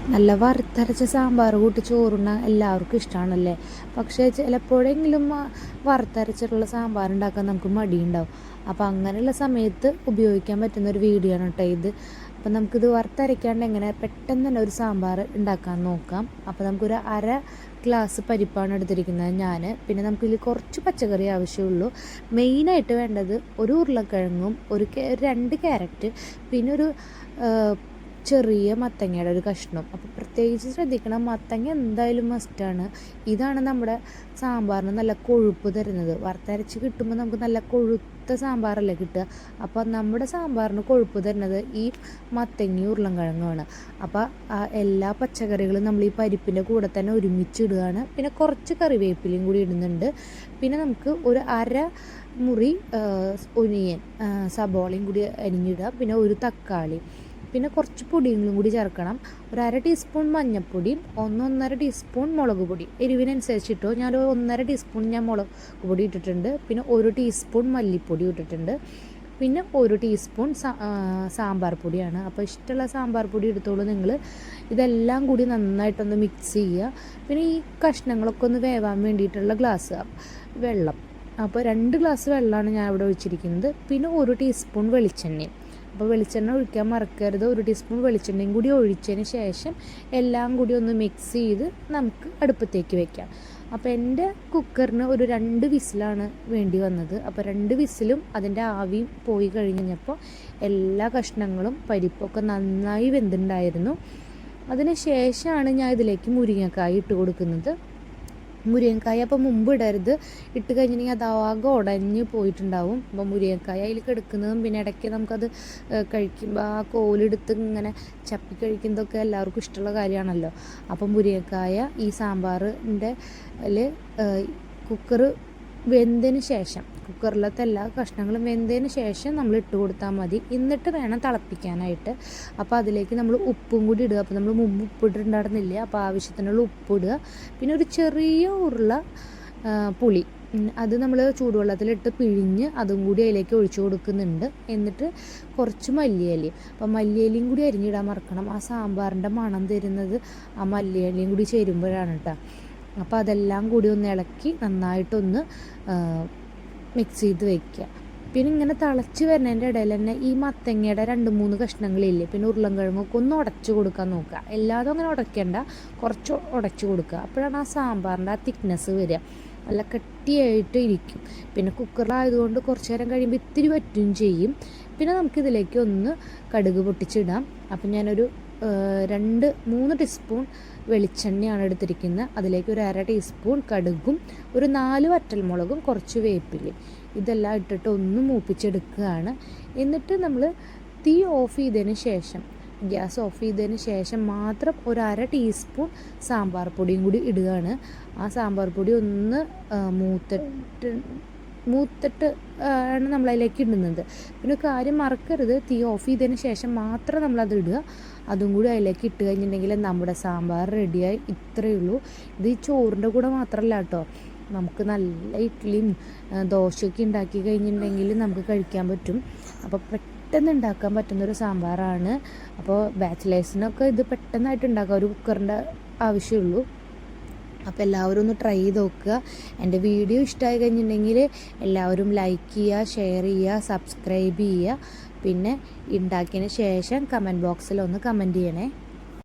നല്ല വറുത്തരച്ച സാമ്പാർ കൂട്ടി ചോറുണ്ണാൻ എല്ലാവർക്കും ഇഷ്ടമാണല്ലേ. പക്ഷേ ചിലപ്പോഴെങ്കിലും വറുത്തരച്ചിട്ടുള്ള സാമ്പാർ ഉണ്ടാക്കാൻ നമുക്ക് മടിയുണ്ടാവും. അപ്പോൾ അങ്ങനെയുള്ള സമയത്ത് ഉപയോഗിക്കാൻ പറ്റുന്ന ഒരു വീഡിയോ ആണ് കേട്ടോ ഇത്. അപ്പോൾ നമുക്കിത് വറുത്തരയ്ക്കാണ്ട് എങ്ങനെ പെട്ടെന്ന് തന്നെ ഒരു സാമ്പാർ ഉണ്ടാക്കാൻ നോക്കാം. അപ്പോൾ നമുക്കൊരു അര ഗ്ലാസ് പരിപ്പാണ് എടുത്തിരിക്കുന്നത് ഞാൻ. പിന്നെ നമുക്കിതിൽ കുറച്ച് പച്ചക്കറി ആവശ്യമുള്ളൂ. മെയിനായിട്ട് വേണ്ടത് ഒരു ഉരുളക്കിഴങ്ങും ഒരു 2 ക്യാരറ്റ്, പിന്നെ ഒരു ചെറിയ മത്തങ്ങയുടെ ഒരു കഷ്ണം. അപ്പോൾ പ്രത്യേകിച്ച് ശ്രദ്ധിക്കണം, മത്തങ്ങ എന്തായാലും മസ്റ്റാണ്. ഇതാണ് നമ്മുടെ സാമ്പാറിന് നല്ല കൊഴുപ്പ് തരുന്നത്. വറുത്തരച്ച് കിട്ടുമ്പോൾ നമുക്ക് നല്ല കൊഴുത്ത സാമ്പാറല്ലേ കിട്ടുക. അപ്പോൾ നമ്മുടെ സാമ്പാറിന് കൊഴുപ്പ് തരുന്നത് ഈ മത്തങ്ങയും ഉരുളൻകിഴങ്ങുമാണ്. അപ്പോൾ എല്ലാ പച്ചക്കറികളും നമ്മൾ ഈ പരിപ്പിൻ്റെ കൂടെ തന്നെ ഒരുമിച്ചിടുകയാണ്. പിന്നെ കുറച്ച് കറിവേപ്പിലയും കൂടി ഇടുന്നുണ്ട്. പിന്നെ നമുക്ക് ഒരു അര മുറി ഒനിയൻ സബോളയും കൂടി അരിഞ്ഞിടുക. പിന്നെ ഒരു തക്കാളി, പിന്നെ കുറച്ച് പൊടികളും കൂടി ചേർക്കണം. ഒരു 1/2 ടീസ്പൂൺ മഞ്ഞൾപ്പൊടിയും 1-1.5 ടീസ്പൂൺ മുളക് പൊടി, എരിവിനനുസരിച്ചിട്ടോ. ഞാൻ 1.5 ടീസ്പൂൺ മുളക് പൊടി ഇട്ടിട്ടുണ്ട്. പിന്നെ 1 ടീസ്പൂൺ മല്ലിപ്പൊടി ഇട്ടിട്ടുണ്ട്. പിന്നെ 1 ടീസ്പൂൺ സാമ്പാർ പൊടിയാണ്. അപ്പോൾ ഇഷ്ടമുള്ള സാമ്പാർ പൊടി എടുത്തോളൂ നിങ്ങൾ. ഇതെല്ലാം കൂടി നന്നായിട്ടൊന്ന് മിക്സ് ചെയ്യുക. പിന്നെ ഈ കഷ്ണങ്ങളൊക്കെ ഒന്ന് വേവാൻ വേണ്ടിയിട്ടുള്ള ഗ്ലാസ് വെള്ളം. അപ്പോൾ 2 ഗ്ലാസ് വെള്ളമാണ് ഞാൻ ഇവിടെ ഒഴിച്ചിരിക്കുന്നത്. പിന്നെ 1 ടീസ്പൂൺ വെളിച്ചെണ്ണയും. അപ്പോൾ വെളിച്ചെണ്ണ ഒഴിക്കാൻ മറക്കരുത്. 1 ടീസ്പൂൺ വെളിച്ചെണ്ണയും കൂടി ഒഴിച്ചതിന് ശേഷം എല്ലാം കൂടി ഒന്ന് മിക്സ് ചെയ്ത് നമുക്ക് അടുപ്പത്തേക്ക് വെക്കാം. അപ്പോൾ എൻ്റെ കുക്കറിന് ഒരു 2 വിസിലാണ് വേണ്ടി വന്നത്. അപ്പോൾ 2 വിസിലും അതിൻ്റെ ആവിയും പോയി കഴിഞ്ഞപ്പോൾ എല്ലാ കഷ്ണങ്ങളും പരിപ്പൊക്കെ നന്നായി വെന്തിട്ടുണ്ടായിരുന്നു. അതിന് ശേഷമാണ് ഞാൻ ഇതിലേക്ക് മുരിങ്ങക്കായ ഇട്ട് കൊടുക്കുന്നത്. മുരിങ്ങക്കായ അപ്പോൾ മുമ്പ് ഇടരുത്. ഇട്ട് കഴിഞ്ഞിട്ടുണ്ടെങ്കിൽ അത് ആകെ ഉടഞ്ഞ് പോയിട്ടുണ്ടാവും. അപ്പോൾ മുരിങ്ങക്കായ അതിൽ കിടക്കുന്നതും പിന്നെ ഇടയ്ക്ക് നമുക്കത് കഴിക്കുമ്പോൾ ആ കോലെടുത്ത് ഇങ്ങനെ ചപ്പി കഴിക്കുന്നതൊക്കെ എല്ലാവർക്കും ഇഷ്ടമുള്ള കാര്യമാണല്ലോ. അപ്പം മുരിങ്ങക്കായ ഈ സാമ്പാറിൻ്റെ കുക്കർ വെന്തതിന് ശേഷം, കുക്കറിലത്തെ എല്ലാ കഷ്ണങ്ങളും വെന്തതിന് ശേഷം നമ്മൾ ഇട്ട് കൊടുത്താൽ മതി. എന്നിട്ട് വേണം തിളപ്പിക്കാനായിട്ട്. അപ്പോൾ അതിലേക്ക് നമ്മൾ ഉപ്പും കൂടി ഇടുക. അപ്പോൾ നമ്മൾ മുമ്പ് ഉപ്പിട്ടിട്ടുണ്ടായിരുന്നില്ല. അപ്പോൾ ആവശ്യത്തിനുള്ള ഉപ്പ് ഇടുക. പിന്നെ ഒരു ചെറിയ ഉരുള പുളി, അത് നമ്മൾ ചൂടുവെള്ളത്തിലിട്ട് പിഴിഞ്ഞ് അതും കൂടി അതിലേക്ക് ഒഴിച്ചു കൊടുക്കുന്നുണ്ട്. എന്നിട്ട് കുറച്ച് മല്ലിയിലയും. അപ്പോൾ മല്ലിയിലയും കൂടി അരിഞ്ഞിടാൻ മറക്കണം. ആ സാമ്പാറിൻ്റെ മണം തരുന്നത് ആ മല്ലിയിലയും കൂടി ചേരുമ്പോഴാണ് കേട്ടോ. അപ്പോൾ അതെല്ലാം കൂടി ഒന്ന് ഇളക്കി നന്നായിട്ടൊന്ന് മിക്സ് ചെയ്ത് വയ്ക്കുക. പിന്നെ ഇങ്ങനെ തിളച്ച് വരുന്നതിൻ്റെ ഇടയിൽ തന്നെ ഈ മത്തങ്ങയുടെ 2-3 കഷ്ണങ്ങളില്ലേ, പിന്നെ ഉരുളൻകിഴങ്ങൊക്കെ ഒന്ന് ഉടച്ച് കൊടുക്കാൻ നോക്കുക. എല്ലാതും അങ്ങനെ ഉടയ്ക്കേണ്ട, കുറച്ച് ഉടച്ച് കൊടുക്കുക. അപ്പോഴാണ് ആ സാമ്പാറിൻ്റെ ആ തിക്നെസ് വരിക. നല്ല കട്ടിയായിട്ട് ഇരിക്കും. പിന്നെ കുക്കറിലായതുകൊണ്ട് കുറച്ച് നേരം കഴിയുമ്പോൾ ഇത്തിരി വറ്റും ചെയ്യും. പിന്നെ നമുക്കിതിലേക്ക് ഒന്ന് കടുക് പൊട്ടിച്ചിടാം. അപ്പം ഞാനൊരു 2-3 ടീസ്പൂൺ വെളിച്ചെണ്ണയാണ് എടുത്തിരിക്കുന്നത്. അതിലേക്ക് ഒരു 1/2 ടീസ്പൂൺ കടുകും ഒരു 4 വറ്റൽമുളകും കുറച്ച് വേപ്പിലയും ഇതെല്ലാം ഇട്ടിട്ട് ഒന്ന് മൂപ്പിച്ചെടുക്കുകയാണ്. എന്നിട്ട് നമ്മൾ തീ ഓഫ് ചെയ്തതിന് ശേഷം, ഗ്യാസ് ഓഫ് ചെയ്തതിന് ശേഷം മാത്രം ഒരു 1/2 ടീസ്പൂൺ സാമ്പാർ പൊടിയും കൂടി ഇടുകയാണ്. ആ സാമ്പാർ പൊടി ഒന്ന് മൂത്തിട്ട് ആണ് നമ്മളതിലേക്ക് ഇടുന്നത്. പിന്നെ കാര്യം മറക്കരുത്, തീ ഓഫ് ചെയ്തതിന് ശേഷം മാത്രം നമ്മളത് ഇടുക. അതും കൂടി അതിലേക്ക് ഇട്ട് കഴിഞ്ഞിട്ടുണ്ടെങ്കിൽ നമ്മുടെ സാമ്പാർ റെഡിയായി. ഇത്രയേ ഉള്ളൂ. ഇത് ഈ ചോറിൻ്റെ കൂടെ മാത്രമല്ല കേട്ടോ, നമുക്ക് നല്ല ഇഡ്ഡലിയും ദോശയൊക്കെ ഉണ്ടാക്കി കഴിഞ്ഞിട്ടുണ്ടെങ്കിൽ നമുക്ക് കഴിക്കാൻ പറ്റും. അപ്പോൾ പെട്ടെന്ന് ഉണ്ടാക്കാൻ പറ്റുന്നൊരു സാമ്പാറാണ്. അപ്പോൾ ബാച്ചിലേഴ്സിനൊക്കെ ഇത് പെട്ടെന്നായിട്ട് ഉണ്ടാക്കാം. ഒരു കുക്കറിൻ്റെ ആവശ്യമുള്ളൂ. അപ്പോൾ എല്ലാവരും ഒന്ന് ട്രൈ ചെയ്ത് നോക്കുക. എൻ്റെ വീഡിയോ ഇഷ്ടമായി കഴിഞ്ഞിട്ടുണ്ടെങ്കിൽ എല്ലാവരും ലൈക്ക് ചെയ്യുക, ഷെയർ ചെയ്യുക, സബ്സ്ക്രൈബ് ചെയ്യുക. പിന്നെ ഉണ്ടാക്കിയതിന് ശേഷം കമൻറ്റ് ബോക്സിൽ ഒന്ന് കമൻറ്റ് ചെയ്യണേ.